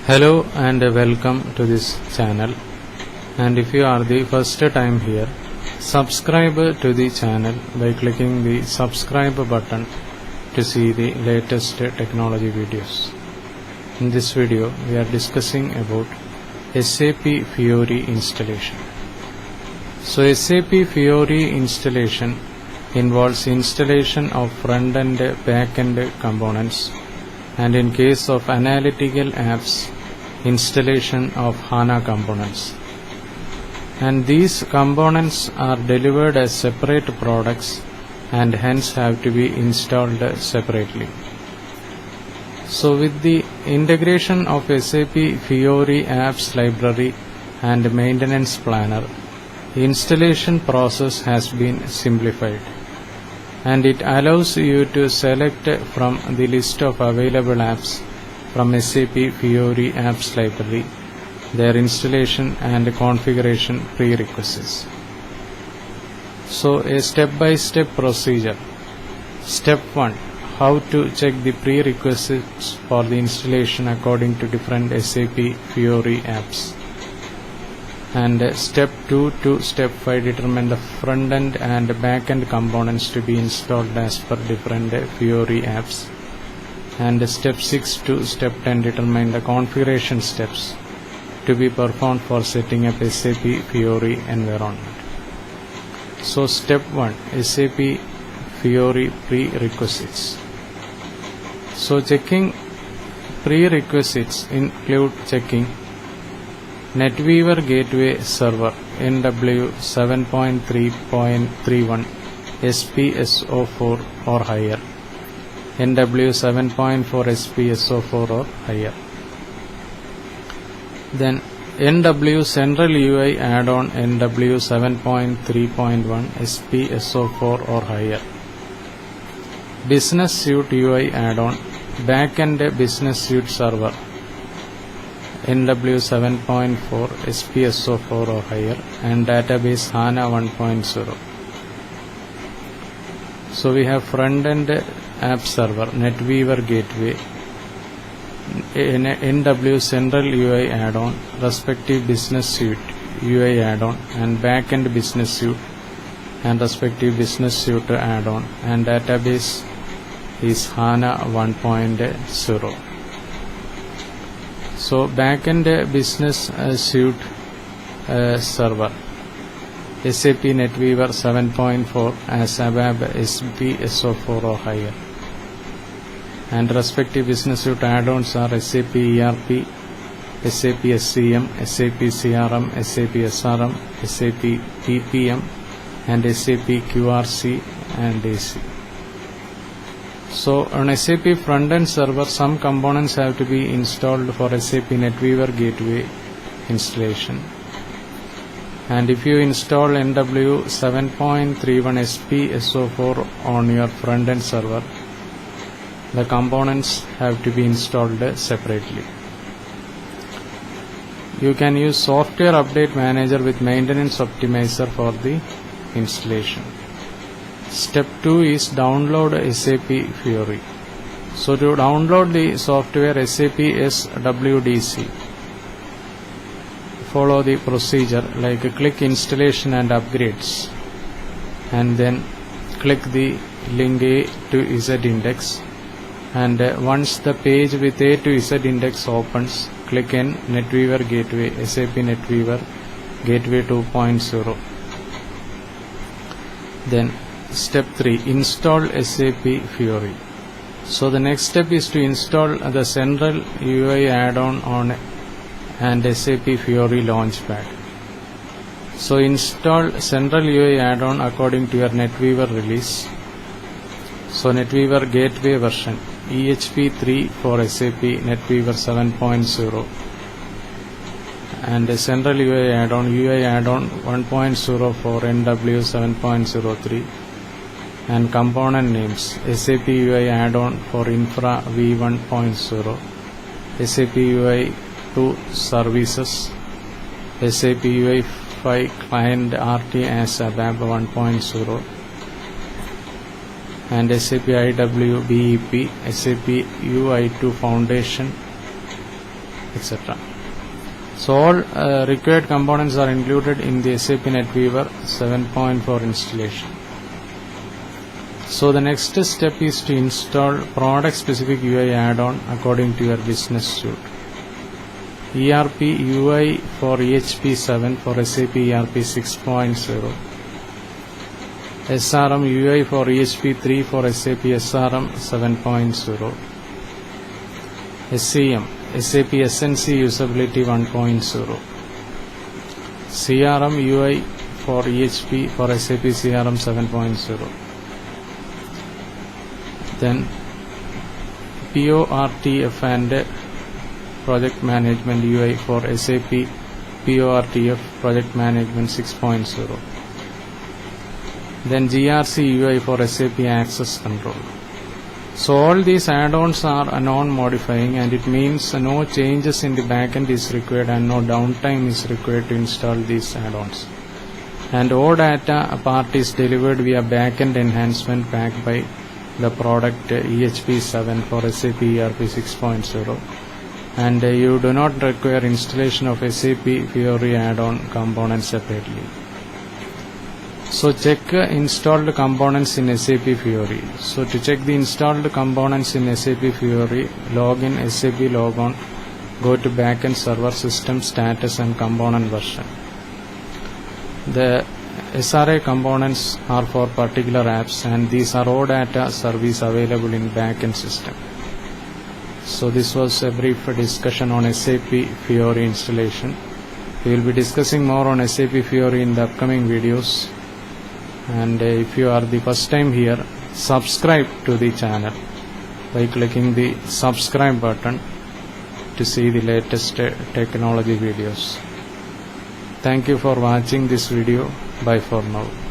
Hello and welcome to this channel, and if you are the first time here, subscribe to the channel by clicking the subscribe button to see the latest technology videos. In this video we are discussing about SAP Fiori installation. So SAP Fiori installation involves installation of front-end, back-end components, and in case of analytical apps, installation of HANA components. And these components are delivered as separate products and hence have to be installed separately. So with the integration of SAP Fiori apps library and maintenance planner, the installation process has been simplified, and it allows you to select from the list of available apps from SAP Fiori apps library, their installation and configuration prerequisites. So a step-by-step procedure. Step 1. How to check the prerequisites for the installation according to different SAP Fiori apps. And step 2 to step 5, determine the front-end and back-end components to be installed as per different Fiori apps. And step 6 to step 10, determine the configuration steps to be performed for setting up SAP Fiori environment. So step 1, SAP Fiori prerequisites. So checking prerequisites include checking NetWeaver Gateway Server NW 7.3.31 SPSO4 or higher, NW 7.4 SPSO4 or higher. Then NW Central UI add-on NW 7.3.1 SPSO4 or higher. Business Suite UI add-on Backend Business Suite Server NW 7.4 SPSO4 or higher, and database HANA 1.0. So we have front-end app server, NetWeaver Gateway, NW Central UI add-on, respective Business Suite UI add-on, and back-end Business Suite and respective Business Suite add-on, and database is HANA 1.0. So backend Business Suite server SAP NetWeaver 7.4 as ABAP SPSO4 or higher, and respective Business Suite add-ons are SAP ERP, SAP SCM, SAP CRM, SAP SRM, SAP PPM, and SAP QRC and AC. So on SAP front-end server, some components have to be installed for SAP NetWeaver Gateway installation. And if you install NW 7.31 SPSO4 on your front-end server, the components have to be installed separately. You can use Software Update Manager with Maintenance Optimizer for the installation. Step 2 is download SAP Fiori. So to download the software SAP SWDC, follow the procedure like click installation and upgrades, and then click the link A to Z index, and once the page with A to Z index opens, click in NetWeaver Gateway, SAP NetWeaver Gateway 2.0. Then step 3, install SAP Fiori. So the next step is to install the Central UI add-on on and SAP Fiori Launchpad. So install Central UI add-on according to your NetWeaver release. So NetWeaver Gateway version EHP3 for SAP NetWeaver 7.0, and Central UI add-on 1.0 for NW 7.03, and component names SAP UI add-on for Infra v1.0, SAP UI 2 services, SAP UI 5 client RT as ABAP 1.0, and SAP IWBEP, SAP UI2 Foundation, etc. So all required components are included in the SAP NetWeaver 7.4 installation. So the next step is to install product specific UI add-on according to your business suite. ERP UI for EHP 7 for SAP ERP 6.0. SRM UI for EHP 3 for SAP SRM 7.0. SCM SAP SNC Usability 1.0. CRM UI for EHP for SAP CRM 7.0. Then PORTF and Project Management UI for SAP PORTF Project Management 6.0. Then GRC UI for SAP Access Control. So all these add-ons are non-modifying, and it means no changes in the backend is required and no downtime is required to install these add-ons. And all data part is delivered via backend enhancement backed by the product EHP 7 for SAP ERP 6.0. And you do not require installation of SAP Fiori add-on components separately. So check installed components in SAP Fiori. So to check the installed components in SAP Fiori, log in SAP logon, go to backend server system status and component version. The SRA components are for particular apps, and these are raw data service available in backend system. So this was a brief discussion on SAP Fiori installation. We will be discussing more on SAP Fiori in the upcoming videos. And if you are the first time here, subscribe to the channel by clicking the subscribe button to see the latest technology videos. Thank you for watching this video. Bye for now.